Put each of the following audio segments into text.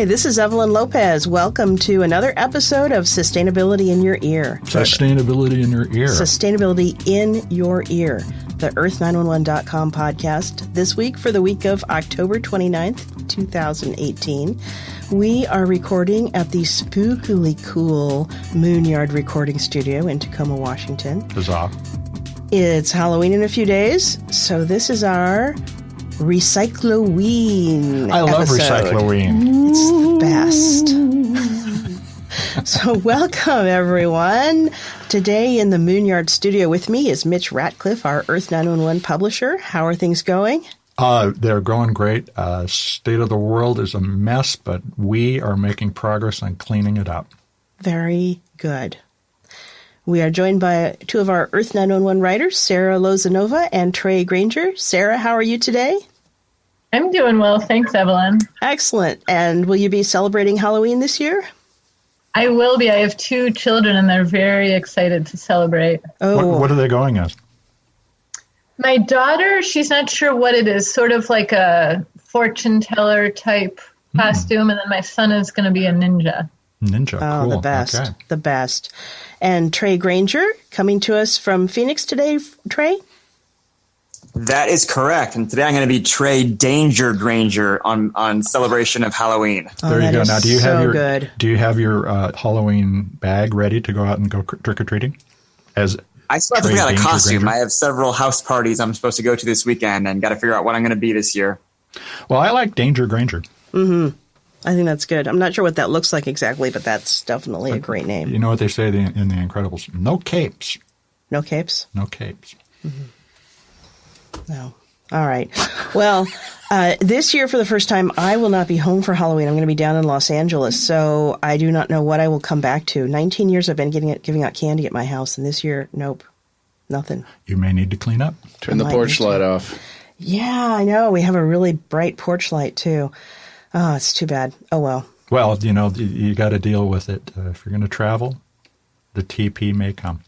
Hi, this is Evelyn Lopez. Welcome to another episode of Sustainability in Your Ear. Sustainability in Your Ear. Sustainability in Your Ear, the Earth911.com podcast. This week, for the week of October 29th, 2018, we are recording at the spookily cool Moonyard Recording Studio in Tacoma, Washington. Huzzah. It's Halloween in a few days, so this is our Recycloween I love episode. Recycloween. It's the best. So welcome, everyone. Today in the Moonyard studio with me is Mitch Ratcliffe, our Earth 911 publisher. How are things going? They're going great. State of the world is a mess, but we are making progress on cleaning it up. Very good. We are joined by two of our Earth 911 writers, Sarah Lozanova and Trey Granger. Sarah, how are you today? I'm doing well. Thanks, Evelyn. Excellent. And will you be celebrating Halloween this year? I will be. I have two children, and they're very excited to celebrate. Oh, What are they going as? My daughter, she's not sure what it is, sort of like a fortune teller type costume, and then my son is going to be a ninja. Ninja. Oh, Cool. the best. Okay. The best. And Trey Granger, coming to us from Phoenix today. Trey? That is correct. And today I'm going to be Trey Danger Granger on celebration of Halloween. There you that go. is Now, do you so have your good. do you have your Halloween bag ready to go out and go trick or treating? As I still have to Trey figure out a Danger costume. Granger? I have several house parties I'm supposed to go to this weekend and got to figure out what I'm going to be this year. Well, I like Danger Granger. I think that's good. I'm not sure what that looks like exactly, but that's definitely a great name. You know what they say in The Incredibles? No capes. No capes? No capes. No. All right. Well, this year, for the first time, I will not be home for Halloween. I'm going to be down in Los Angeles, so I do not know what I will come back to. 19 years I've been giving out candy at my house, and this year, nope, nothing. You may need to clean up. Turn the porch light off. Yeah, I know. We have a really bright porch light, too. Oh, it's too bad. Oh, well. Well, you know, you got to deal with it. If you're going to travel, the TP may come.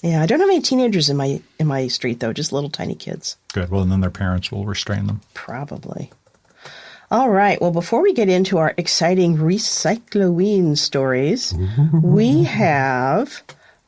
Yeah, I don't have any teenagers in my street, though, just little tiny kids. Good. Well, and then their parents will restrain them. Probably. All right. Well, before we get into our exciting Recycloween stories, we have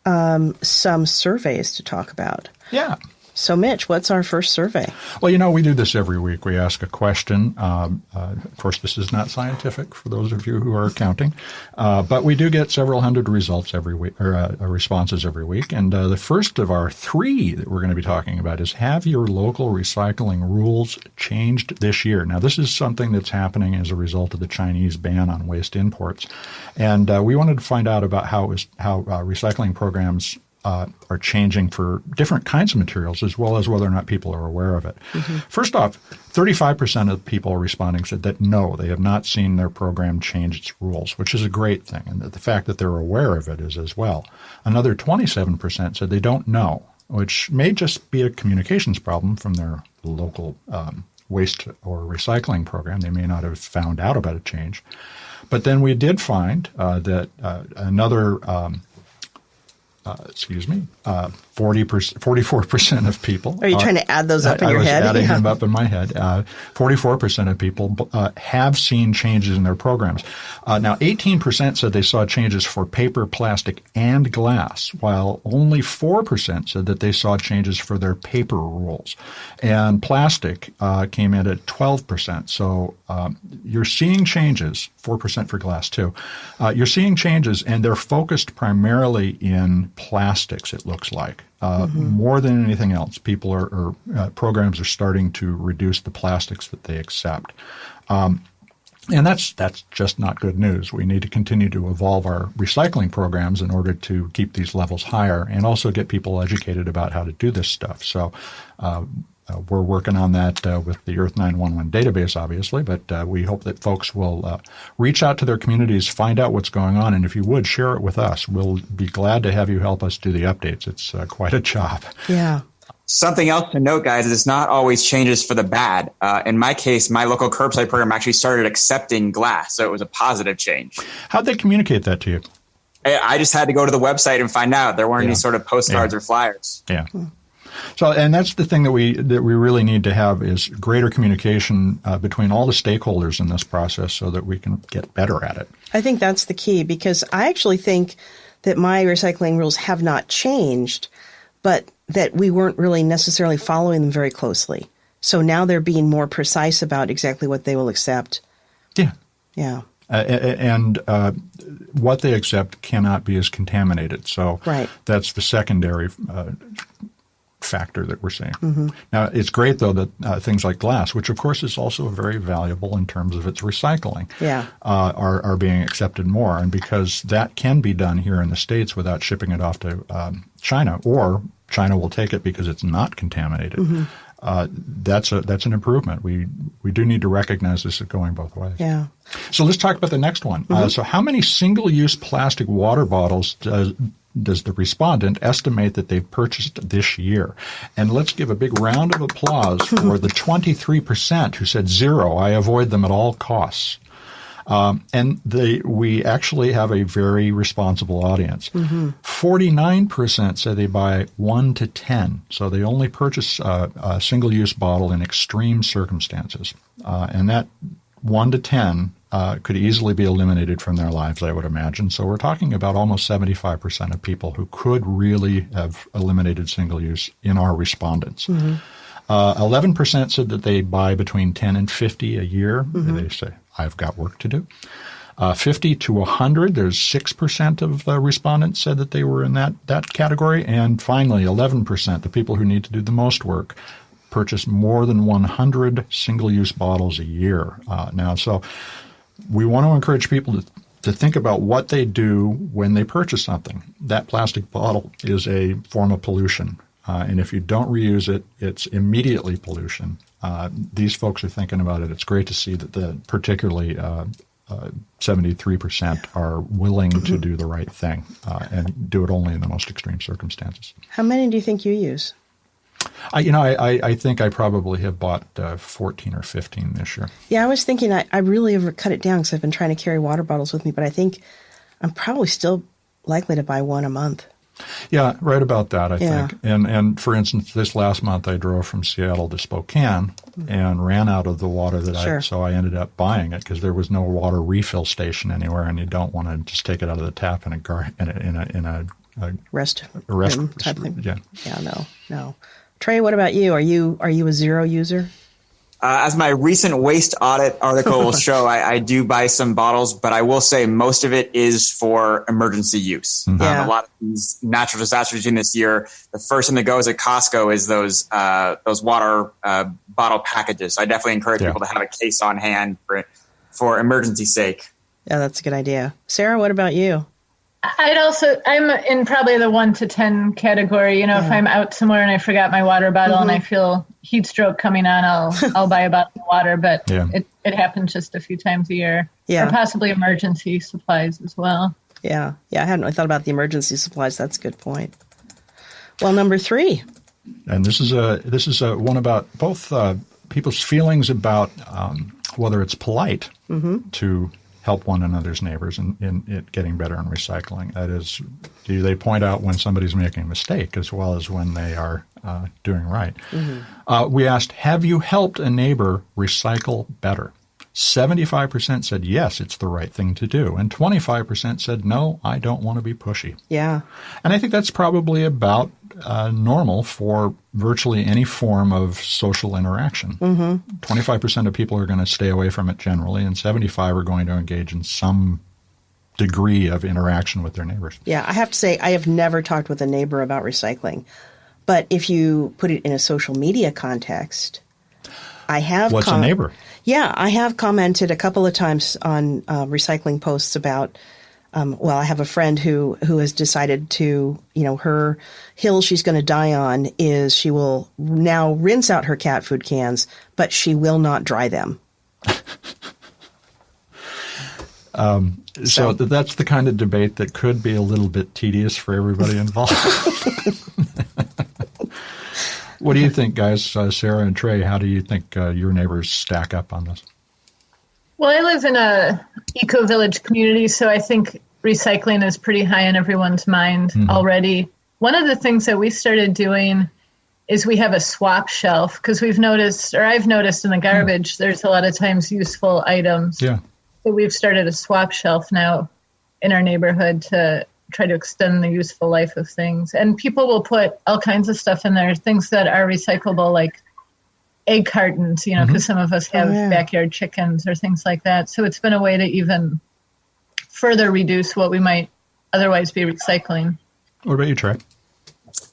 some surveys to talk about. Yeah. So, Mitch, what's our first survey? Well, you know, we do this every week. We ask a question. Of course, this is not scientific for those of you who are counting, but we do get several hundred results every week, or responses every week. And the first of our three that we're going to be talking about is: have your local recycling rules changed this year? Now, this is something that's happening as a result of the Chinese ban on waste imports, and we wanted to find out about how recycling programs are changing for different kinds of materials, as well as whether or not people are aware of it. First off, 35% of people responding said that no, they have not seen their program change its rules, which is a great thing, and that the fact that they're aware of it is as well. Another 27% said they don't know, which may just be a communications problem from their local waste or recycling program. They may not have found out about a change. But then we did find that another 44% of people. Are you trying to add those up in your head? I was adding them up in my head. 44% of people have seen changes in their programs. Now, 18% said they saw changes for paper, plastic, and glass, while only 4% said that they saw changes for their paper rules. And plastic came in at 12%. So you're seeing changes, 4% for glass too. You're seeing changes, and they're focused primarily in plastics, it looks like. More than anything else, people or programs are starting to reduce the plastics that they accept. And that's just not good news. We need to continue to evolve our recycling programs in order to keep these levels higher and also get people educated about how to do this stuff. So we're working on that with the Earth 911 database, obviously, but we hope that folks will reach out to their communities, find out what's going on, and if you would, share it with us. We'll be glad to have you help us do the updates. It's quite a job. Yeah. Something else to note, guys, is it's not always changes for the bad. In my case, my local curbside program actually started accepting glass, so it was a positive change. How'd they communicate that to you? I just had to go to the website and find out. There weren't any sort of postcards or flyers. Yeah. So, and that's the thing that we really need to have is greater communication between all the stakeholders in this process so that we can get better at it. I think that's the key, because I actually think that my recycling rules have not changed, but that we weren't really necessarily following them very closely. So now they're being more precise about exactly what they will accept. Yeah. Yeah. And what they accept cannot be as contaminated. So that's the secondary factor that we're seeing. Mm-hmm. Now, it's great, though, that things like glass, which, of course, is also very valuable in terms of its recycling, are being accepted more. And because that can be done here in the States without shipping it off to China, or China will take it because it's not contaminated, that's an improvement. We do need to recognize this is going both ways. Yeah. So let's talk about the next one. So how many single-use plastic water bottles does the respondent estimate that they've purchased this year? And let's give a big round of applause for the 23% who said 0. I avoid them at all costs. And we actually have a very responsible audience. 49% say they buy 1 to 10. So they only purchase a single-use bottle in extreme circumstances. And that 1 to 10 could easily be eliminated from their lives, I would imagine. So we're talking about almost 75% of people who could really have eliminated single-use in our respondents. 11% said that they buy between 10 and 50 a year. They say, I've got work to do. 50 to 100, there's 6% of the respondents said that they were in that category. And finally, 11%, the people who need to do the most work, purchase more than 100 single-use bottles a year now. So we want to encourage people to think about what they do when they purchase something. That plastic bottle is a form of pollution. And if you don't reuse it, it's immediately pollution. These folks are thinking about it. It's great to see that particularly 73% are willing to do the right thing and do it only in the most extreme circumstances. How many do you think you use? I think I probably have bought 14 or 15 this year. Yeah, I was thinking I really have cut it down because I've been trying to carry water bottles with me, but I think I'm probably still likely to buy one a month. Yeah, right about that, I think. And for instance, this last month I drove from Seattle to Spokane and ran out of the water that so I ended up buying it because there was no water refill station anywhere, and you don't want to just take it out of the tap in a rest room type thing. Yeah, no. Trey, what about you? Are you a zero user? As my recent waste audit article will show, I do buy some bottles, but I will say most of it is for emergency use. A lot of these natural disasters in this year, the first thing that goes at Costco is those water bottle packages. So I definitely encourage people to have a case on hand for emergency sake. Yeah, that's a good idea. Sarah, what about you? I'm in probably the 1 to 10 category. If I'm out somewhere and I forgot my water bottle and I feel heat stroke coming on, I'll buy a bottle of water, but it happens just a few times a year. Or possibly emergency supplies as well. Yeah. I hadn't really thought about the emergency supplies. That's a good point. Well, number 3. And this is one about both people's feelings about whether it's polite to help one another's neighbors in it getting better in recycling. That is, do they point out when somebody's making a mistake as well as when they are doing right? We asked, have you helped a neighbor recycle better? 75% said yes, it's the right thing to do. And 25% said, no, I don't want to be pushy. Yeah. And I think that's probably about normal for virtually any form of social interaction. 25% of people are going to stay away from it generally, and 75% are going to engage in some degree of interaction with their neighbors. Yeah, I have to say, I have never talked with a neighbor about recycling. But if you put it in a social media context, I have... What's a neighbor? Yeah, I have commented a couple of times on recycling posts about, I have a friend who has decided to, her hill she's going to die on is she will now rinse out her cat food cans, but she will not dry them. So that's the kind of debate that could be a little bit tedious for everybody involved. What do you think, guys? Sarah and Trey, how do you think your neighbors stack up on this? Well, I live in a eco-village community, so I think recycling is pretty high in everyone's mind already. One of the things that we started doing is we have a swap shelf, because I've noticed in the garbage, there's a lot of times useful items. Yeah. So we've started a swap shelf now in our neighborhood to try to extend the useful life of things. And people will put all kinds of stuff in there, things that are recyclable, like egg cartons, because some of us have backyard chickens or things like that. So it's been a way to even further reduce what we might otherwise be recycling. What about you, Trey?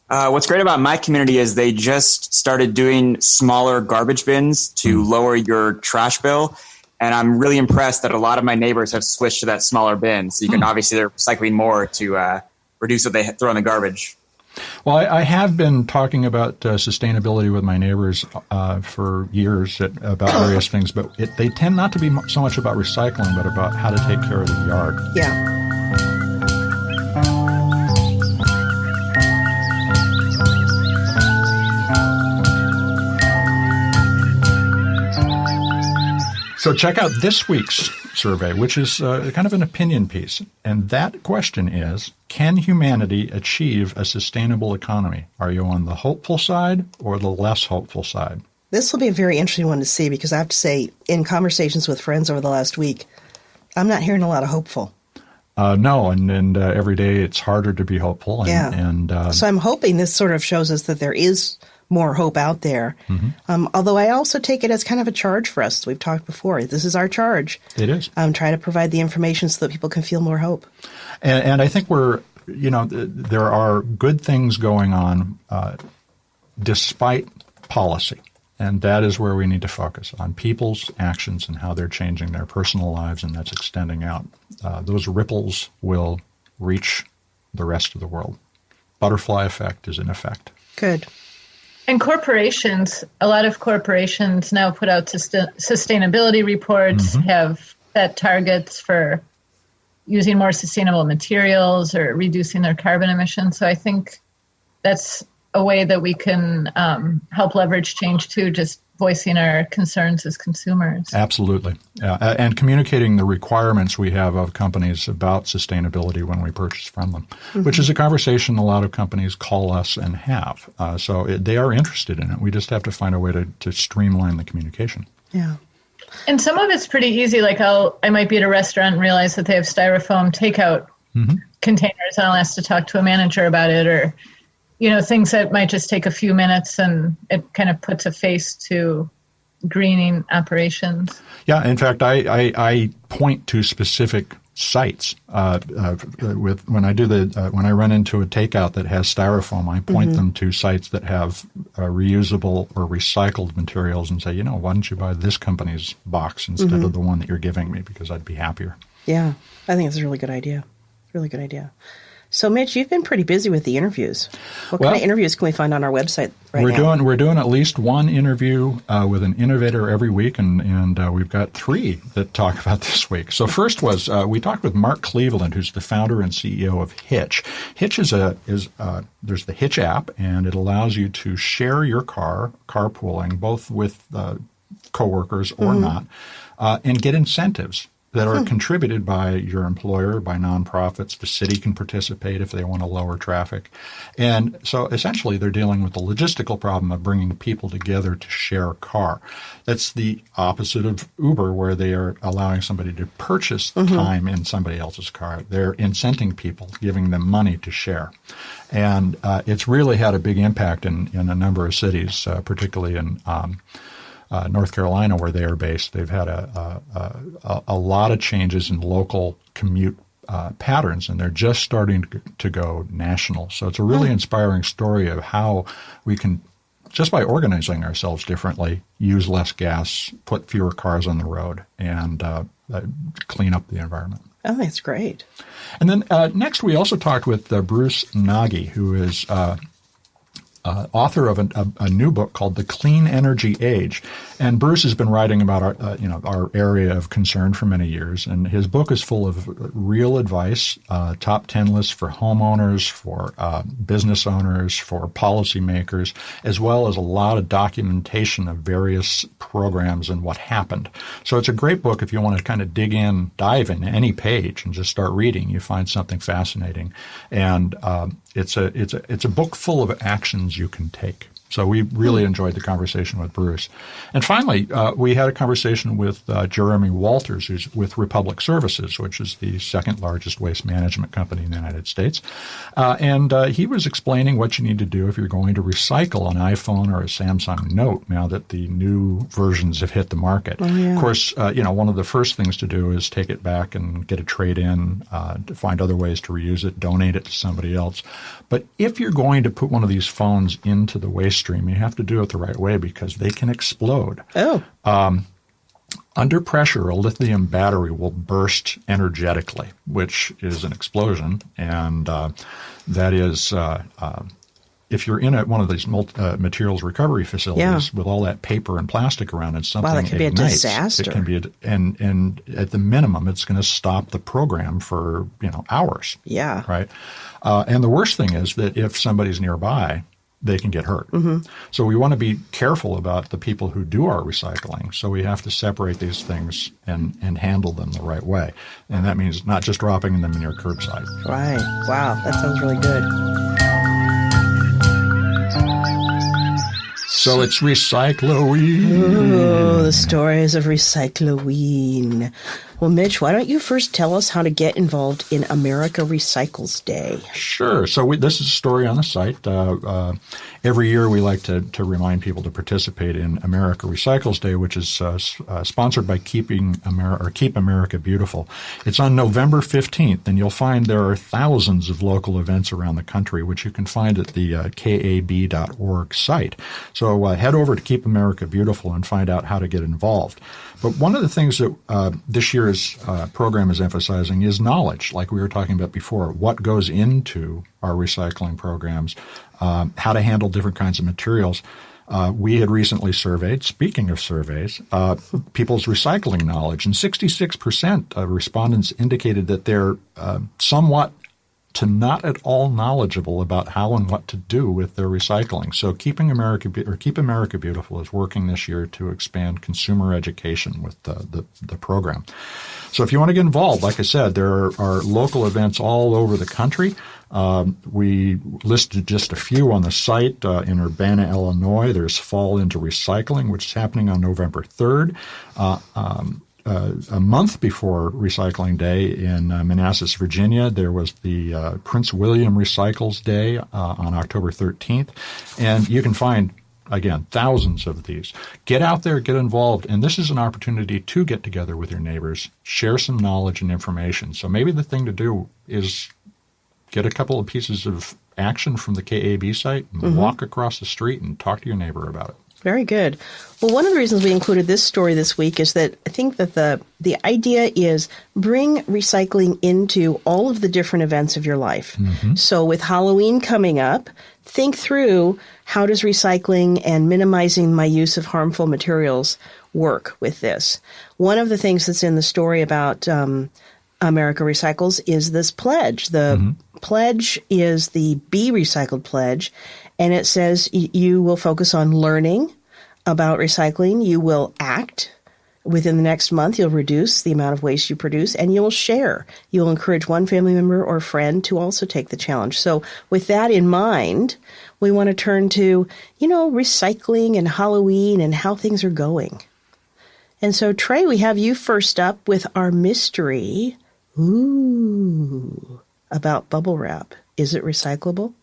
What's great about my community is they just started doing smaller garbage bins to lower your trash bill. And I'm really impressed that a lot of my neighbors have switched to that smaller bin. So you can obviously, they're recycling more to reduce what they throw in the garbage. Well, I have been talking about sustainability with my neighbors for years about various things, but they tend not to be so much about recycling, but about how to take care of the yard. Yeah. So check out this week's survey, which is kind of an opinion piece. And that question is, can humanity achieve a sustainable economy? Are you on the hopeful side or the less hopeful side? This will be a very interesting one to see, because I have to say, in conversations with friends over the last week, I'm not hearing a lot of hopeful. No, and every day it's harder to be hopeful. So I'm hoping this sort of shows us that there is more hope out there. Although I also take it as kind of a charge for us. We've talked before. This is our charge. It is. Try to provide the information so that people can feel more hope. And I think there are good things going on despite policy. And that is where we need to focus on people's actions and how they're changing their personal lives, and that's extending out. Those ripples will reach the rest of the world. Butterfly effect is in effect. Good. And corporations, a lot of corporations now put out sustainability reports, have set targets for using more sustainable materials or reducing their carbon emissions. So I think that's a way that we can help leverage change too, just voicing our concerns as consumers. Absolutely. And communicating the requirements we have of companies about sustainability when we purchase from them, which is a conversation a lot of companies call us and have. So they are interested in it. We just have to find a way to streamline the communication. Yeah. And some of it's pretty easy. Like I might be at a restaurant and realize that they have styrofoam takeout containers, and I'll ask to talk to a manager about it, or things that might just take a few minutes, and it kind of puts a face to greening operations. Yeah, in fact, I point to specific sites when I run into a takeout that has styrofoam. I point them to sites that have reusable or recycled materials and say, why don't you buy this company's box instead of the one that you're giving me, because I'd be happier. Yeah, I think it's a really good idea. Really good idea. So, Mitch, you've been pretty busy with the interviews. What kind of interviews can we find on our website now? We're doing at least one interview with an innovator every week, and we've got 3 that talk about this week. So first was we talked with Mark Cleveland, who's the founder and CEO of Hitch. Hitch there's the Hitch app, and it allows you to share your carpooling, both with coworkers or not, and get incentives that are contributed by your employer, by nonprofits. The city can participate if they want to lower traffic. And so essentially they're dealing with the logistical problem of bringing people together to share a car. That's the opposite of Uber, where they are allowing somebody to purchase time in somebody else's car. They're incenting people, giving them money to share. And it's really had a big impact in a number of cities, particularly in North Carolina, where they are based. They've had a lot of changes in local commute patterns, and they're just starting to go national. So it's a really inspiring story of how we can, just by organizing ourselves differently, use less gas, put fewer cars on the road, and clean up the environment. Oh, that's great. And then next we also talked with Bruce Nagy, who is author of a new book called The Clean Energy Age. And Bruce has been writing about our area of concern for many years. And his book is full of real advice, top 10 lists for homeowners, for business owners, for policymakers, as well as a lot of documentation of various programs and what happened. So it's a great book if you want to kind of dive in any page and just start reading. You find something fascinating. And it's a book full of actions you can take. So we really enjoyed the conversation with Bruce. And finally, we had a conversation with Jeremy Walters, who's with Republic Services, which is the second largest waste management company in the United States. And he was explaining what you need to do if you're going to recycle an iPhone or a Samsung Note now that the new versions have hit the market. Oh, yeah. Of course, one of the first things to do is take it back and get a trade-in, to find other ways to reuse it, donate it to somebody else. But if you're going to put one of these phones into the waste stream, you have to do it the right way because they can explode. Oh. Under pressure, a lithium battery will burst energetically, which is an explosion. And that is, if you're in one of these materials recovery facilities with all that paper and plastic around it, something that could ignites. Be a disaster. It can be, and at the minimum, it's going to stop the program for hours. Yeah. Right. And the worst thing is that if somebody's nearby, they can get hurt. Mm-hmm. So we want to be careful about the people who do our recycling. So we have to separate these things and handle them the right way. And that means not just dropping them in your curbside. Right. Wow. That sounds really good. So it's Recycloween. Oh, the stories of Recycloween. Well, Mitch, why don't you first tell us how to get involved in America Recycles Day? Sure. So this is a story on the site. Every year we like to remind people to participate in America Recycles Day, which is sponsored by Keep America Beautiful. It's on November 15th, and you'll find there are thousands of local events around the country, which you can find at the KAB.org site. So head over to Keep America Beautiful and find out how to get involved. But one of the things that this year's program is emphasizing is knowledge, like we were talking about before, what goes into our recycling programs, how to handle different kinds of materials. We had recently surveyed, speaking of surveys, people's recycling knowledge, and 66% of respondents indicated that they're somewhat to not at all knowledgeable about how and what to do with their recycling. So Keep America Beautiful is working this year to expand consumer education with the program. So if you want to get involved, like I said, there are local events all over the country. We listed just a few on the site. In Urbana, Illinois, there's Fall into Recycling, which is happening on November 3rd. A month before Recycling Day in Manassas, Virginia, there was the Prince William Recycles Day on October 13th. And you can find, again, thousands of these. Get out there, get involved. And this is an opportunity to get together with your neighbors, share some knowledge and information. So maybe the thing to do is get a couple of pieces of action from the KAB site and walk across the street and talk to your neighbor about it. Very good. Well, one of the reasons we included this story this week is that I think that the idea is bring recycling into all of the different events of your life. Mm-hmm. So with Halloween coming up, think through how does recycling and minimizing my use of harmful materials work with this. One of the things that's in the story about America Recycles is this pledge. The pledge is the Be Recycled pledge. And it says you will focus on learning about recycling. You will act within the next month. You'll reduce the amount of waste you produce, and you'll share. You'll encourage one family member or friend to also take the challenge. So with that in mind, we want to turn to, recycling and Halloween and how things are going. And so, Trey, we have you first up with our mystery. About bubble wrap. Is it recyclable?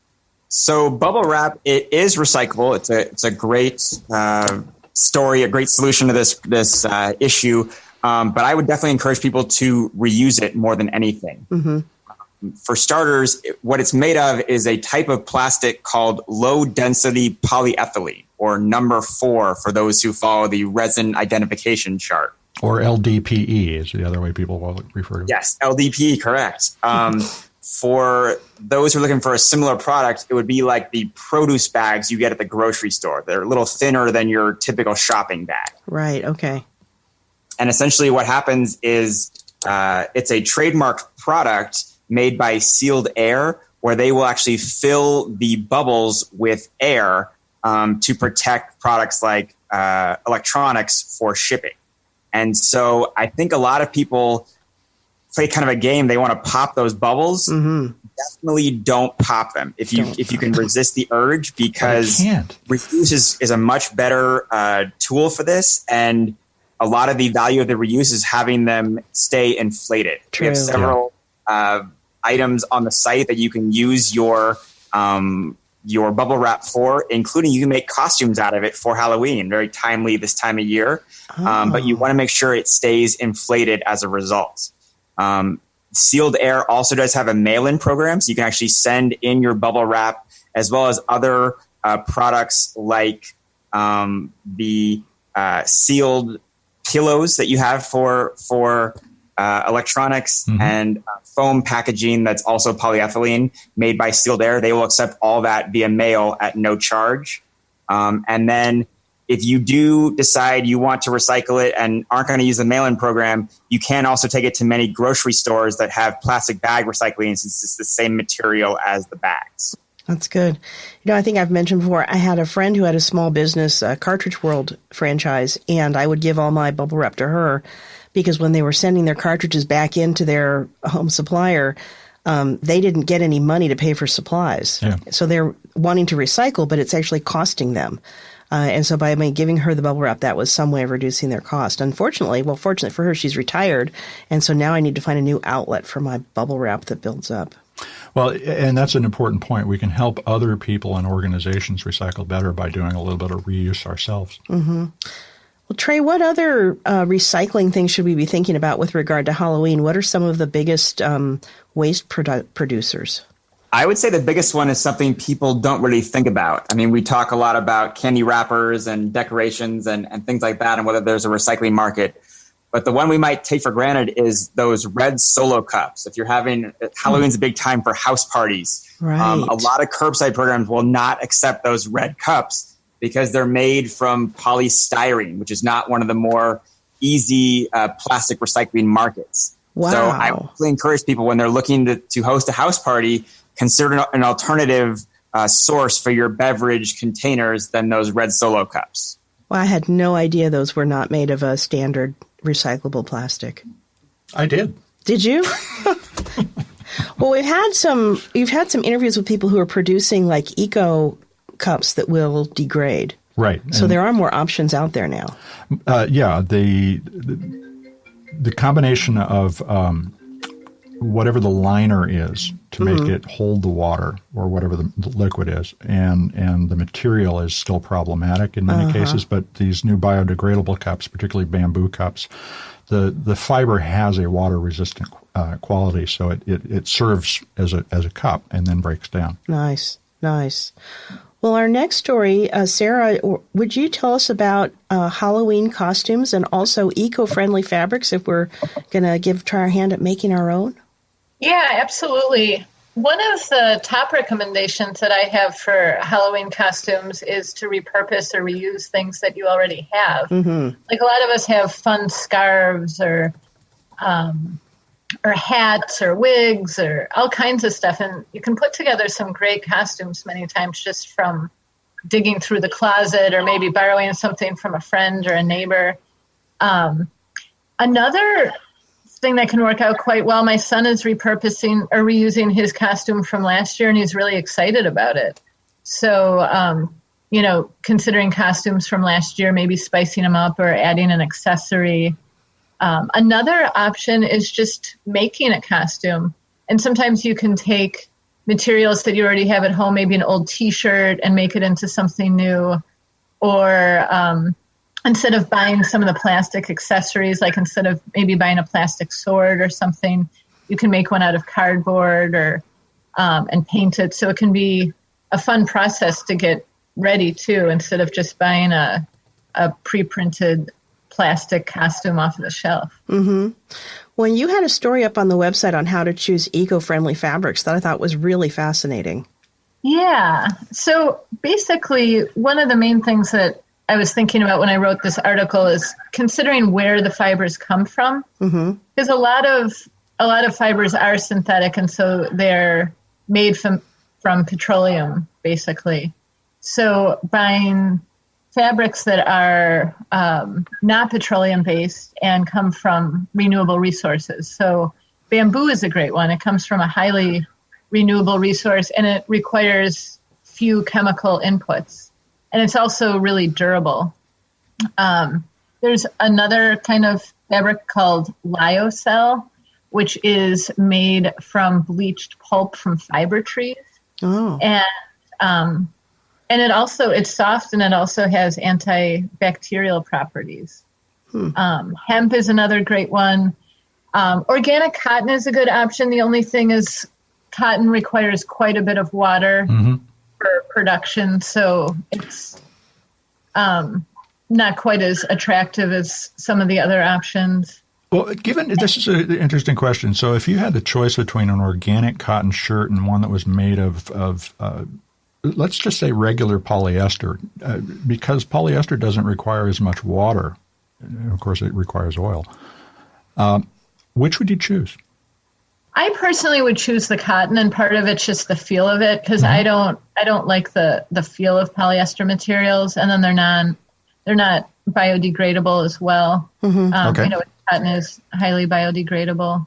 So bubble wrap, it is recyclable. It's a great story, a great solution to this issue. But I would definitely encourage people to reuse it more than anything. Mm-hmm. For starters, what it's made of is a type of plastic called low density polyethylene, or number 4 for those who follow the resin identification chart. Or LDPE is the other way people will refer to it. Yes, LDPE, correct. For those who are looking for a similar product, it would be like the produce bags you get at the grocery store. They're a little thinner than your typical shopping bag. Right, okay. And essentially what happens is it's a trademarked product made by Sealed Air, where they will actually fill the bubbles with air to protect products like electronics for shipping. And so I think a lot of people play kind of a game, they want to pop those bubbles. Definitely don't pop them if you can resist the urge, because reuse is a much better tool for this, and a lot of the value of the reuse is having them stay inflated. True. We have several items on the site that you can use your bubble wrap for, including you can make costumes out of it for Halloween. Very timely this time of year. But you want to make sure it stays inflated as a result. Sealed Air also does have a mail-in program, so you can actually send in your bubble wrap, as well as other products like the sealed pillows that you have for electronics, and foam packaging that's also polyethylene made by Sealed Air. They will accept all that via mail at no charge. And then if you do decide you want to recycle it and aren't going to use the mail-in program, you can also take it to many grocery stores that have plastic bag recycling, since it's the same material as the bags. That's good. I think I've mentioned before, I had a friend who had a small business, Cartridge World franchise, and I would give all my bubble wrap to her, because when they were sending their cartridges back into their home supplier, they didn't get any money to pay for supplies. Yeah. So they're wanting to recycle, but it's actually costing them. And so by me giving her the bubble wrap, that was some way of reducing their cost. Fortunately for her, she's retired. And so now I need to find a new outlet for my bubble wrap that builds up. Well, and that's an important point. We can help other people and organizations recycle better by doing a little bit of reuse ourselves. Well, Trey, what other recycling things should we be thinking about with regard to Halloween? What are some of the biggest waste producers? I would say the biggest one is something people don't really think about. I mean, we talk a lot about candy wrappers and decorations and things like that, and whether there's a recycling market. But the one we might take for granted is those red Solo cups. If you're having Halloween's a big time for house parties. Right. A lot of curbside programs will not accept those red cups because they're made from polystyrene, which is not one of the more easy plastic recycling markets. Wow. So I really encourage people, when they're looking to host a house party, consider an alternative source for your beverage containers than those red Solo cups. Well, I had no idea those were not made of a standard recyclable plastic. I did. Did you? Well, you've had some interviews with people who are producing like eco cups that will degrade. Right. So there are more options out there now. Yeah. The combination of whatever the liner is to make it hold the water, or whatever the liquid is, and the material is still problematic in many cases, but these new biodegradable cups, particularly bamboo cups, the fiber has a water resistant quality, so it serves as a cup and then breaks down. Nice. Well, our next story, Sarah, would you tell us about Halloween costumes and also eco-friendly fabrics if we're going to try our hand at making our own? Yeah, absolutely. One of the top recommendations that I have for Halloween costumes is to repurpose or reuse things that you already have. Like a lot of us have fun scarves or hats or wigs or all kinds of stuff. And you can put together some great costumes many times just from digging through the closet or maybe borrowing something from a friend or a neighbor. Another thing that can work out quite well, my son is repurposing or reusing his costume from last year, and he's really excited about it. So, considering costumes from last year, maybe spicing them up or adding an accessory. Another option is just making a costume. And sometimes you can take materials that you already have at home, maybe an old T-shirt, and make it into something new. Or instead of buying some of the plastic accessories, like instead of maybe buying a plastic sword or something, you can make one out of cardboard or and paint it. So it can be a fun process to get ready too, instead of just buying a pre-printed plastic costume off of the shelf. Well, you had a story up on the website on how to choose eco-friendly fabrics that I thought was really fascinating. Yeah. So basically, one of the main things that I was thinking about when I wrote this article is considering where the fibers come from, because a lot of fibers are synthetic, and so they're made from petroleum, basically. So buying fabrics that are not petroleum based and come from renewable resources. So bamboo is a great one. It comes from a highly renewable resource, and it requires few chemical inputs. And it's also really durable. There's another kind of fabric called lyocell, which is made from bleached pulp from fiber trees. Oh. And it's soft, and it also has antibacterial properties. Hemp is another great one. Organic cotton is a good option. The only thing is cotton requires quite a bit of water for production, so it's not quite as attractive as some of the other options. Well, this is an interesting question. So if you had the choice between an organic cotton shirt and one that was made of let's just say regular polyester, because polyester doesn't require as much water. Of course, it requires oil. Which would you choose? I personally would choose the cotton, and part of it's just the feel of it, because I don't like the feel of polyester materials, and then they're not biodegradable as well. Okay. Cotton is highly biodegradable,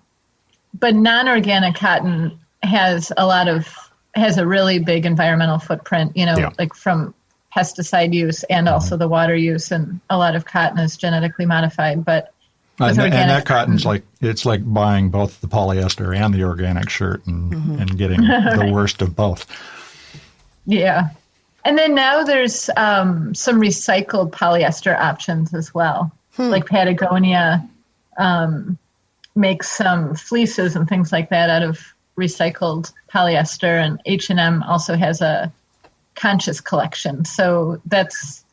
but non-organic cotton has a really big environmental footprint, like from pesticide use and also the water use, and a lot of cotton is genetically modified, but and that cotton's it's like buying both the polyester and the organic shirt and getting the worst of both. Yeah. And then now there's some recycled polyester options as well. Like Patagonia makes some fleeces and things like that out of recycled polyester, and H&M also has a conscious collection. So that's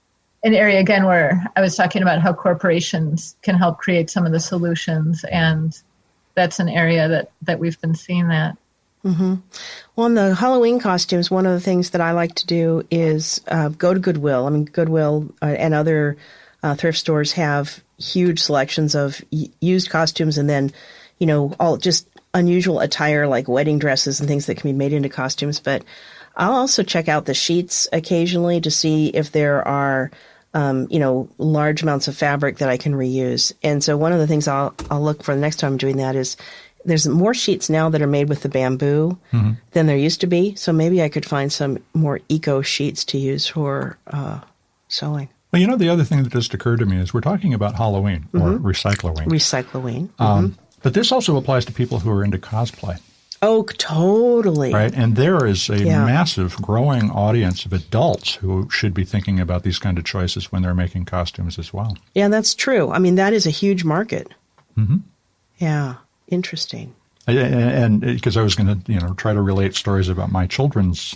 an area, again, where I was talking about how corporations can help create some of the solutions, and that's an area that we've been seeing that. Well, in the Halloween costumes, one of the things that I like to do is go to Goodwill. I mean, Goodwill and other thrift stores have huge selections of used costumes, and then, all just unusual attire like wedding dresses and things that can be made into costumes. But I'll also check out the sheets occasionally to see if there are large amounts of fabric that I can reuse. And so one of the things I'll look for the next time I'm doing that is there's more sheets now that are made with the bamboo than there used to be. So maybe I could find some more eco sheets to use for sewing. Well, the other thing that just occurred to me is we're talking about Halloween or Recycloween. Recycloween. But this also applies to people who are into cosplay. Oh, totally. Right. And there is a massive growing audience of adults who should be thinking about these kind of choices when they're making costumes as well. Yeah, that's true. I mean, that is a huge market. Yeah. Interesting. And because I was going to, try to relate stories about my children's,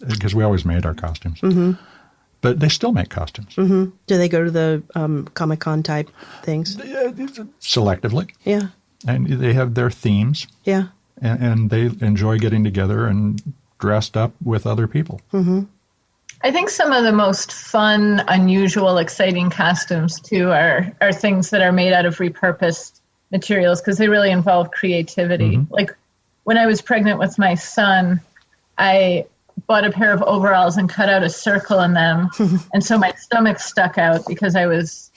because we always made our costumes. But they still make costumes. Do they go to the Comic-Con type things? Selectively. Yeah. And they have their themes. Yeah. And they enjoy getting together and dressed up with other people. I think some of the most fun, unusual, exciting costumes, too, are things that are made out of repurposed materials, because they really involve creativity. Like when I was pregnant with my son, I bought a pair of overalls and cut out a circle in them. And so my stomach stuck out because I was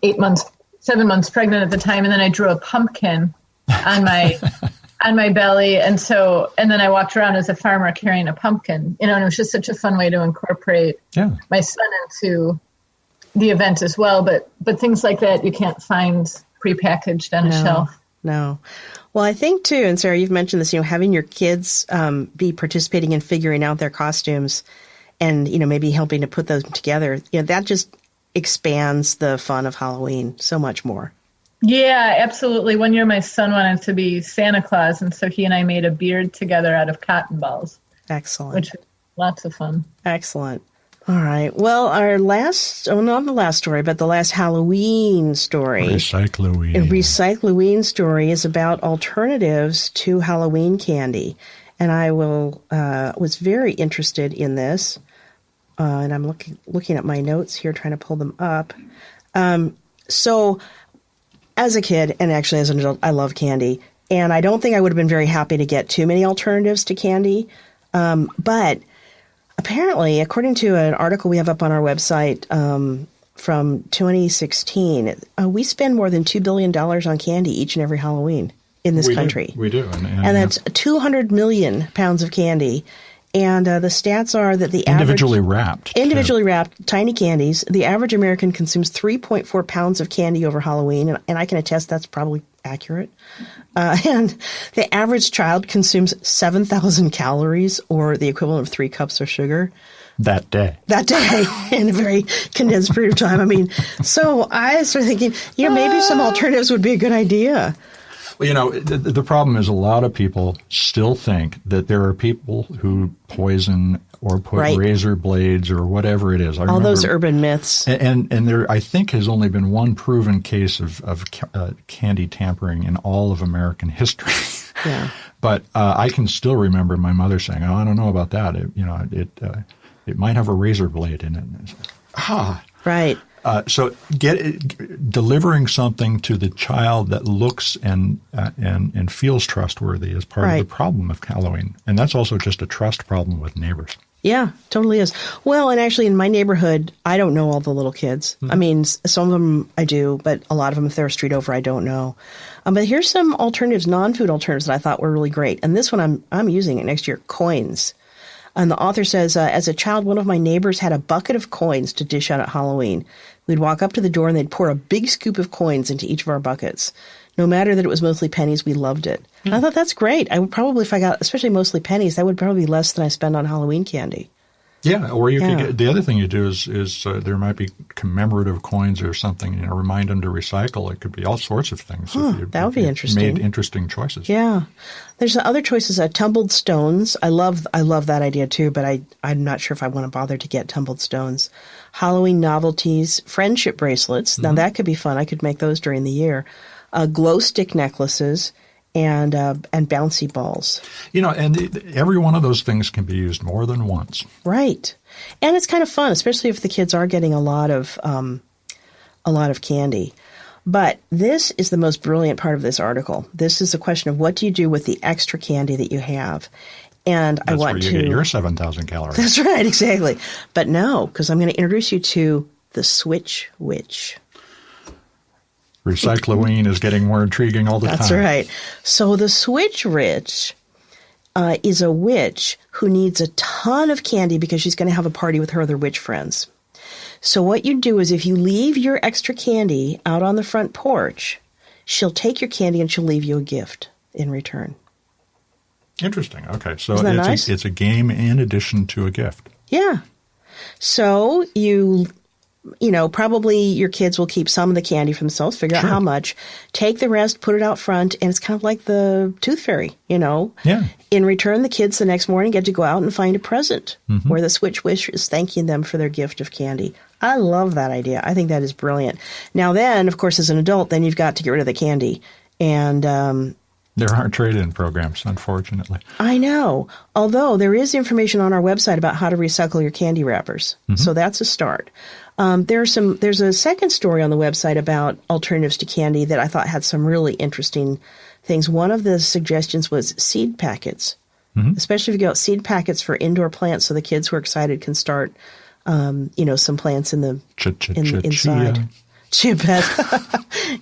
7 months pregnant at the time. And then I drew a pumpkin on my belly. And then I walked around as a farmer carrying a pumpkin, and it was just such a fun way to incorporate my son into the event as well. But things like that you can't find prepackaged on a shelf. No. Well, I think too, and Sarah, you've mentioned this, having your kids be participating in figuring out their costumes and, maybe helping to put those together, that just expands the fun of Halloween so much more. Yeah, absolutely. One year my son wanted to be Santa Claus, and so he and I made a beard together out of cotton balls. Excellent. Which was lots of fun. Excellent. All right. Well, our last, not the last story, but the last Halloween story. Recycloween story is about alternatives to Halloween candy. And I was very interested in this. And I'm looking at my notes here, trying to pull them up. So as a kid, and actually as an adult, I love candy. And I don't think I would have been very happy to get too many alternatives to candy. But apparently, according to an article we have up on our website from 2016, we spend more than $2 billion on candy each and every Halloween. in this country. We do. And that's 200 million pounds of candy. And the stats are that the individually wrapped tiny candies. The average American consumes 3.4 pounds of candy over Halloween, and I can attest that's probably accurate. And the average child consumes 7,000 calories, or the equivalent of 3 cups of sugar. That day in a very condensed period of time. I mean, so I started thinking, maybe some alternatives would be a good idea. Well, the problem is a lot of people still think that there are people who poison or put razor blades or whatever it is. All those urban myths. And there, I think, has only been one proven case of candy tampering in all of American history. Yeah. But I can still remember my mother saying, "Oh, I don't know about that. It might have a razor blade in it." Right. So delivering something to the child that looks and feels trustworthy is part of the problem of Halloween. And that's also just a trust problem with neighbors. Yeah, totally is. Well, and actually in my neighborhood, I don't know all the little kids. Mm-hmm. I mean, some of them I do, but a lot of them, if they're a street over, I don't know. But here's some alternatives, non-food alternatives that I thought were really great. And this one I'm using it next year, coins. And the author says, as a child, one of my neighbors had a bucket of coins to dish out at Halloween. We'd walk up to the door and they'd pour a big scoop of coins into each of our buckets. No matter that it was mostly pennies, we loved it. And I thought that's great. I would probably, if I got especially mostly pennies, that would probably be less than I spend on Halloween candy. Yeah, or you could get, the other thing you do is there might be commemorative coins or something, remind them to recycle. It could be all sorts of things. That would be interesting. Made interesting choices. Yeah. There's other choices, tumbled stones. I love that idea too, but I'm not sure if I want to bother to get tumbled stones. Halloween novelties, friendship bracelets. Now that could be fun. I could make those during the year. Glow stick necklaces. And bouncy balls. And every one of those things can be used more than once. Right. And it's kind of fun, especially if the kids are getting a lot of candy. But this is the most brilliant part of this article. This is a question of what do you do with the extra candy that you have? And that's where you get your 7,000 calories. That's right, exactly. But no, because I'm going to introduce you to the Switch Witch. Recycloween is getting more intriguing all the time. That's right. So the Switch Witch is a witch who needs a ton of candy because she's going to have a party with her other witch friends. So what you do is if you leave your extra candy out on the front porch, she'll take your candy and she'll leave you a gift in return. Interesting. Okay. So nice? It's a game in addition to a gift. Yeah. So probably your kids will keep some of the candy for themselves, figure out how much, take the rest, put it out front, and it's kind of like the Tooth Fairy, Yeah. In return, the kids the next morning get to go out and find a present where the Switch Witch is thanking them for their gift of candy. I love that idea. I think that is brilliant. Now then, of course, as an adult, then you've got to get rid of the candy. And there aren't trade-in programs, unfortunately. I know. Although there is information on our website about how to recycle your candy wrappers. So that's a start. There's a second story on the website about alternatives to candy that I thought had some really interesting things. One of the suggestions was seed packets, especially if you go out seed packets for indoor plants so the kids who are excited can start, some plants in the inside. Chia pet.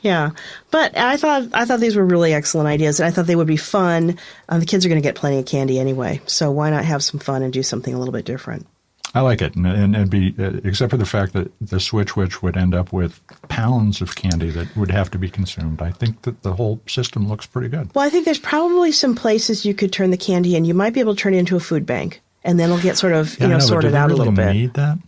Yeah. But I thought these were really excellent ideas, and I thought they would be fun. The kids are going to get plenty of candy anyway, so why not have some fun and do something a little bit different? I like it, and be except for the fact that the Switch Witch would end up with pounds of candy that would have to be consumed. I think that the whole system looks pretty good. Well, I think there's probably some places you could turn the candy in. You might be able to turn it into a food bank, and then it'll get sort of sorted out a little bit. Need that?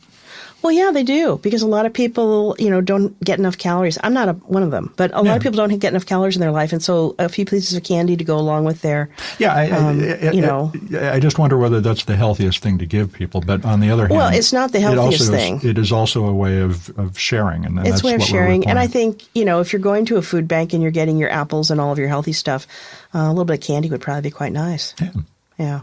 Well, yeah, they do, because a lot of people, don't get enough calories. I'm not one of them, but a lot of people don't get enough calories in their life, and so a few pieces of candy to go along with their, I just wonder whether that's the healthiest thing to give people. But on the other hand, well, it's not the healthiest thing. It is also a way of sharing, and it's a way of sharing. And I think if you're going to a food bank and you're getting your apples and all of your healthy stuff, a little bit of candy would probably be quite nice. Yeah.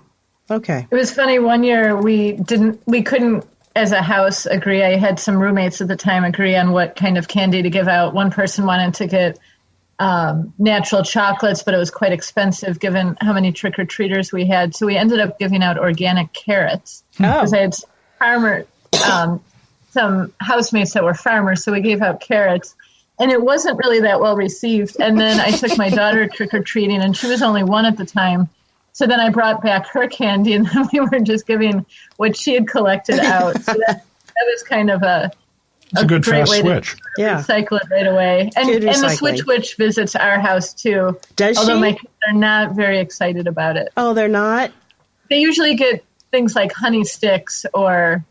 Okay. It was funny. One year we couldn't. As a house, agree. I had some roommates at the time agree on what kind of candy to give out. One person wanted to get natural chocolates, but it was quite expensive given how many trick-or-treaters we had. So we ended up giving out organic carrots. Because I had some housemates that were farmers, so we gave out carrots. And it wasn't really that well received. And then I took my daughter trick-or-treating, and she was only 1 at the time. So then I brought back her candy, and then we were just giving what she had collected out. So that was kind of a good great fast way switch. to recycle it right away. And the Switch Witch visits our house, too. Does although she? My kids are not very excited about it. Oh, they're not? They usually get things like honey sticks or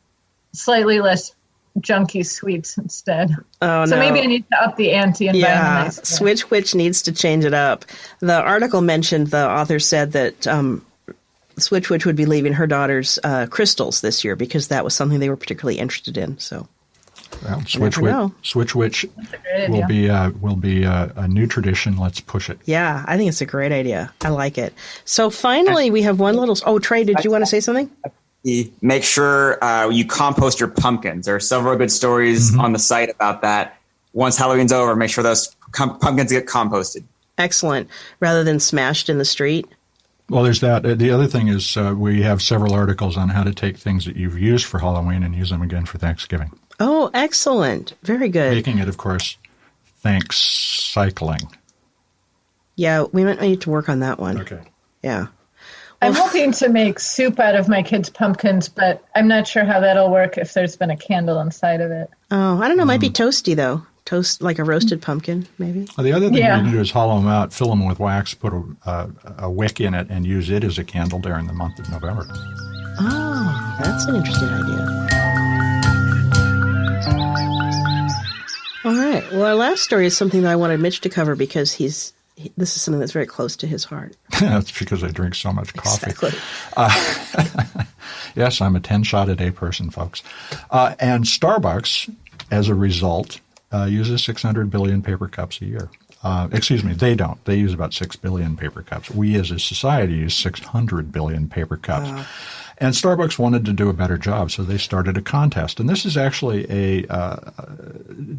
slightly less junky sweets instead. Oh, no. So maybe I need to up the ante and buy them a nice Switch Witch needs to change it up. The article mentioned, the author said that Switch Witch would be leaving her daughter's crystals this year because that was something they were particularly interested in. So, well, Switch Witch will be a new tradition. Let's push it. Yeah, I think it's a great idea. I like it. So finally, we have one little. Oh, Trey, did you want to say something? Make sure you compost your pumpkins. There are several good stories on the site about that. Once Halloween's over, make sure those pumpkins get composted. Excellent. Rather than smashed in the street. Well, there's that. The other thing is we have several articles on how to take things that you've used for Halloween and use them again for Thanksgiving. Oh, excellent. Very good. Making it, of course, thanks cycling. Yeah, we might need to work on that one. Okay. Yeah. I'm hoping to make soup out of my kids' pumpkins, but I'm not sure how that'll work if there's been a candle inside of it. Oh, I don't know. It might be toasty, though. Toast, like a roasted pumpkin, maybe. Well, the other thing you can do is hollow them out, fill them with wax, put a wick in it, and use it as a candle during the month of November. Oh, that's an interesting idea. All right. Well, our last story is something that I wanted Mitch to cover because this is something that's very close to his heart. That's because I drink so much coffee. Exactly. Yes, I'm a 10-shot-a-day person, folks. And Starbucks, as a result, uses 600 billion paper cups a year. Excuse me, they don't. They use about 6 billion paper cups. We as a society use 600 billion paper cups. And Starbucks wanted to do a better job, so they started a contest. And this is actually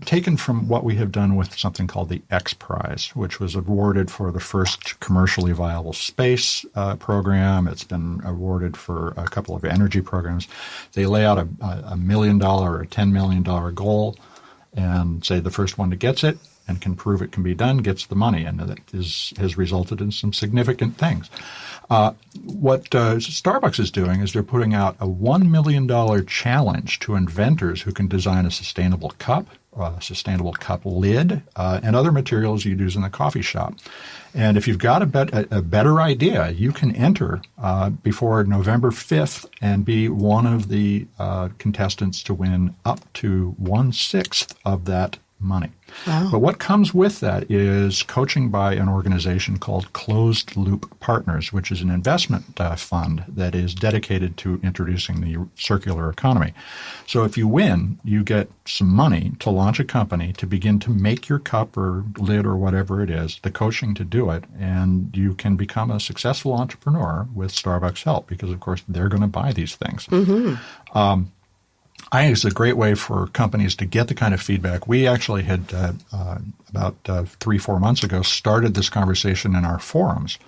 taken from what we have done with something called the X Prize, which was awarded for the first commercially viable space program. It's been awarded for a couple of energy programs. They lay out a $1 million or a $10 million goal and say the first one that gets it and can prove it can be done gets the money, and that has resulted in some significant things. What Starbucks is doing is they're putting out a $1 million challenge to inventors who can design a sustainable cup lid, and other materials you'd use in the coffee shop. And if you've got a better idea, you can enter before November 5th and be one of the contestants to win up to 1/6 of that money. Wow. But what comes with that is coaching by an organization called Closed Loop Partners, which is an investment fund that is dedicated to introducing the circular economy. So if you win, you get some money to launch a company to begin to make your cup or lid or whatever it is, the coaching to do it, and you can become a successful entrepreneur with Starbucks' help because, of course, they're going to buy these things. Mm-hmm. I think it's a great way for companies to get the kind of feedback. We actually had, about 3-4 months ago, started this conversation in our forums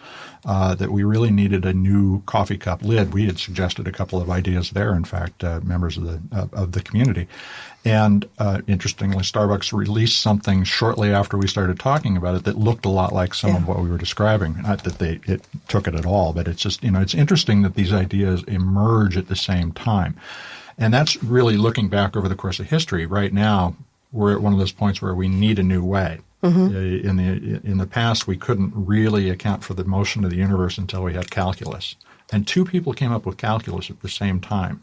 that we really needed a new coffee cup lid. We had suggested a couple of ideas there, in fact, members of the community. And interestingly, Starbucks released something shortly after we started talking about it that looked a lot like some of what we were describing. Not that it took it at all, but it's just, it's interesting that these ideas emerge at the same time. And that's really looking back over the course of history. Right now, we're at one of those points where we need a new way. Mm-hmm. In the past, we couldn't really account for the motion of the universe until we had calculus. And 2 people came up with calculus at the same time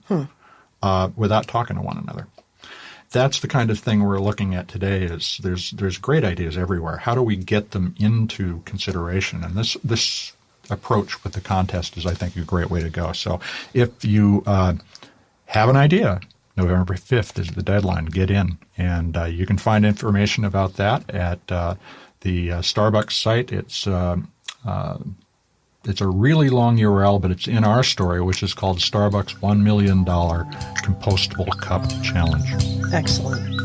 without talking to one another. That's the kind of thing we're looking at today. Is there's great ideas everywhere. How do we get them into consideration? And this approach with the contest is, I think, a great way to go. So if you have an idea, November 5th is the deadline. Get in. And you can find information about that at the Starbucks site. It's a really long URL, but it's in our story, which is called Starbucks $1 Million Compostable Cup Challenge. Excellent.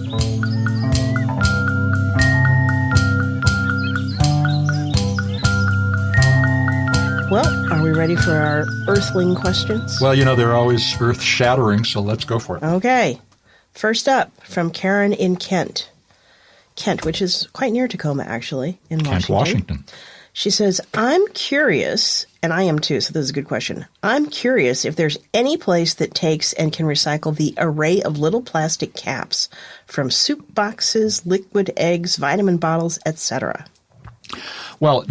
Well, are we ready for our Earthling questions? Well, they're always earth-shattering, so let's go for it. Okay. First up, from Karen in Kent. Kent, which is quite near Tacoma, actually, in Kent, Washington. She says, I'm curious, and I am too, so this is a good question. I'm curious if there's any place that takes and can recycle the array of little plastic caps from soup boxes, liquid eggs, vitamin bottles, etc. Well,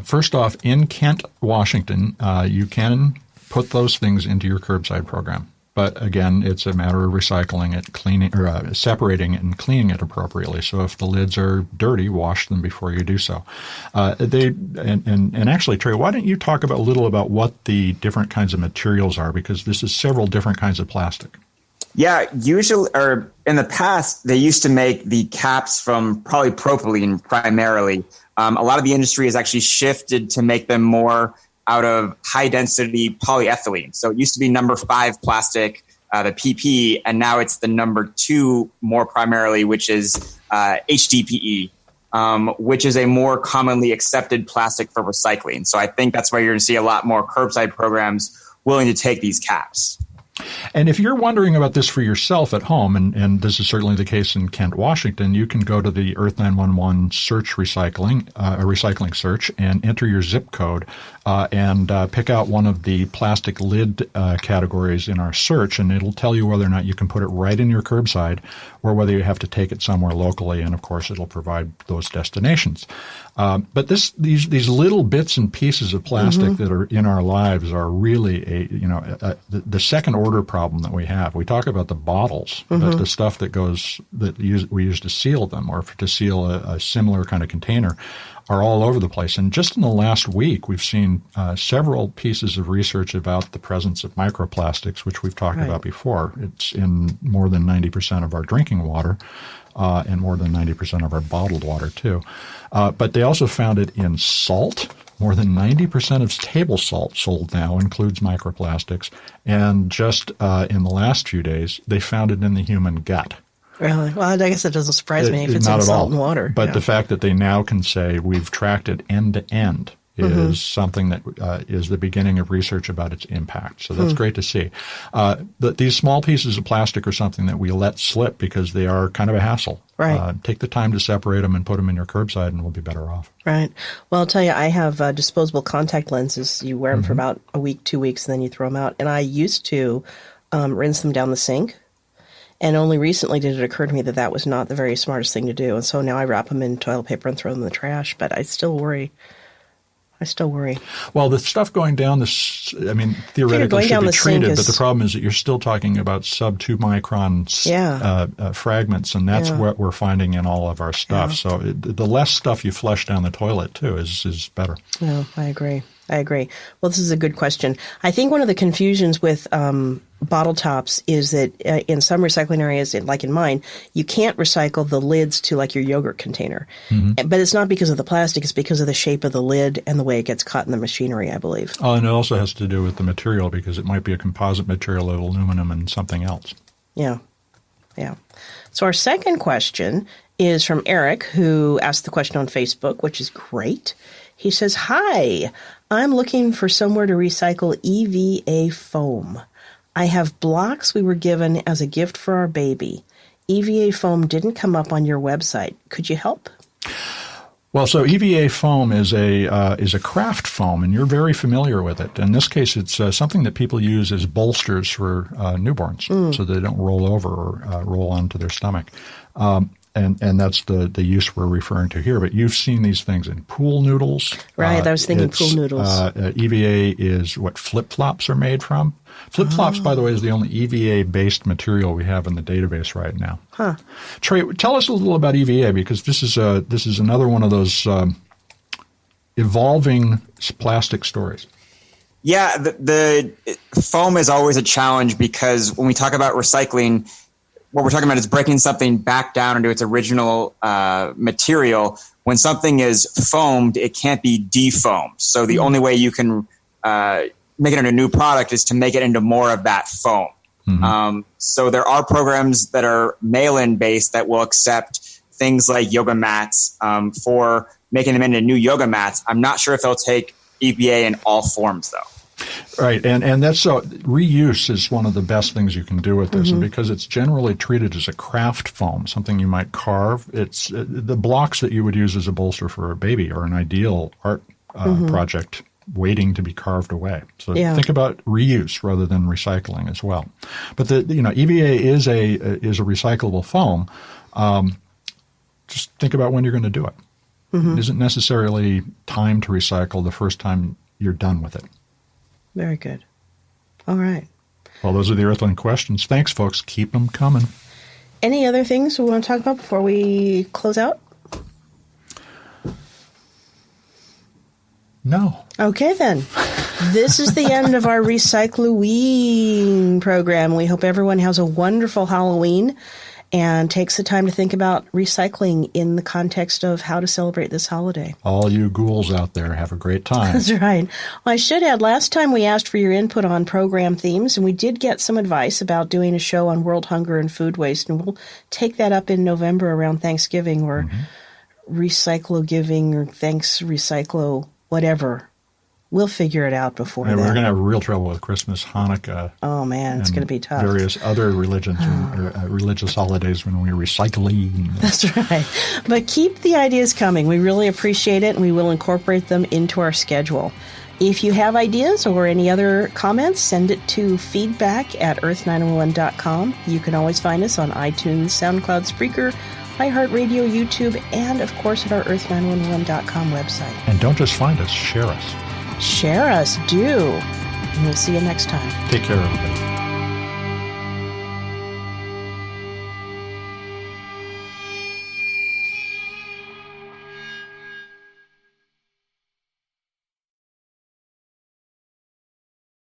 first off, in Kent, Washington, you can put those things into your curbside program. But again, it's a matter of recycling it, cleaning, or separating it and cleaning it appropriately. So if the lids are dirty, wash them before you do so. And actually, Trey, why don't you talk a little about what the different kinds of materials are? Because this is several different kinds of plastic. Yeah, usually, or in the past, they used to make the caps from probably propylene primarily. A lot of the industry has actually shifted to make them more out of high-density polyethylene. So it used to be number 5 plastic, the PP, and now it's the number 2 more primarily, which is HDPE, which is a more commonly accepted plastic for recycling. So I think that's why you're going to see a lot more curbside programs willing to take these caps. And if you're wondering about this for yourself at home, and this is certainly the case in Kent, Washington, you can go to the Earth 911 search recycling search and enter your zip code and pick out one of the plastic lid categories in our search, and it'll tell you whether or not you can put it right in your curbside or whether you have to take it somewhere locally, and of course it'll provide those destinations. But these little bits and pieces of plastic that are in our lives are really the second order problem that we have. We talk about the bottles, but the stuff we use to seal them or to seal a similar kind of container are all over the place. And just in the last week, we've seen several pieces of research about the presence of microplastics, which we've talked about before. It's in more than 90% of our drinking water. And more than 90% of our bottled water, too. But they also found it in salt. More than 90% of table salt sold now includes microplastics. And just in the last few days, they found it in the human gut. Really? Well, I guess it doesn't surprise me if it's in salt and water. But the fact that they now can say we've tracked it end to end is something that is the beginning of research about its impact. So that's great to see. These small pieces of plastic are something that we let slip because they are kind of a hassle. Right. Take the time to separate them and put them in your curbside and we'll be better off. Right. Well, I'll tell you, I have disposable contact lenses. You wear them for about a week, 2 weeks, and then you throw them out. And I used to rinse them down the sink. And only recently did it occur to me that that was not the very smartest thing to do. And so now I wrap them in toilet paper and throw them in the trash. But I still worry. Well, the stuff going down theoretically should be treated, but the problem is that you're still talking about sub-2 micron fragments, and that's what we're finding in all of our stuff. Yeah. So the less stuff you flush down the toilet, too, is better. Yeah, I agree. Well, this is a good question. I think one of the confusions with bottle tops is that in some recycling areas, like in mine, you can't recycle the lids to like your yogurt container. But it's not because of the plastic. It's because of the shape of the lid and the way it gets caught in the machinery, I believe. Oh, and it also has to do with the material because it might be a composite material of aluminum and something else. Yeah. So our second question is from Eric, who asked the question on Facebook, which is great. He says, "Hi, I'm looking for somewhere to recycle EVA foam. I have blocks we were given as a gift for our baby. EVA foam didn't come up on your website. Could you help?" Well, so EVA foam is a craft foam, and you're very familiar with it. In this case, it's something that people use as bolsters for newborns, so they don't roll over or roll onto their stomach. And that's the use we're referring to here. But you've seen these things in pool noodles. Right, I was thinking pool noodles. EVA is what flip-flops are made from. Flip-flops, by the way, is the only EVA-based material we have in the database right now. Huh. Trey, tell us a little about EVA, because this is another one of those evolving plastic stories. Yeah, the foam is always a challenge because when we talk about recycling, what we're talking about is breaking something back down into its original material. When something is foamed, it can't be defoamed. So the only way you can make it into a new product is to make it into more of that foam. So there are programs that are mail-in based that will accept things like yoga mats for making them into new yoga mats. I'm not sure if they'll take EVA in all forms, though. Right, and that's so reuse is one of the best things you can do with this, and because it's generally treated as a craft foam, something you might carve. It's the blocks that you would use as a bolster for a baby are an ideal art project waiting to be carved away. So think about reuse rather than recycling as well. But EVA is a recyclable foam. Just think about when you're going to do it. It isn't necessarily time to recycle the first time you're done with it. Very good. All right. Well, those are the Earthling questions. Thanks, folks. Keep them coming. Any other things we want to talk about before we close out? No. Okay, then. This is the end of our Recycloween program. We hope everyone has a wonderful Halloween and takes the time to think about recycling in the context of how to celebrate this holiday. All you ghouls out there, have a great time. That's right. Well, I should add, last time we asked for your input on program themes, and we did get some advice about doing a show on world hunger and food waste, and we'll take that up in November around Thanksgiving, or Recyclo-giving, or Thanks Recyclo, whatever. We'll figure it out before that. We're going to have real trouble with Christmas, Hanukkah. Oh, man, it's going to be tough. Various other religions, religious holidays when we're recycling. That's right. But keep the ideas coming. We really appreciate it, and we will incorporate them into our schedule. If you have ideas or any other comments, send it to feedback@earth911.com. You can always find us on iTunes, SoundCloud, Spreaker, iHeartRadio, YouTube, and, of course, at our earth911.com website. And don't just find us, share us. Share us, do. And we'll see you next time. Take care, everybody.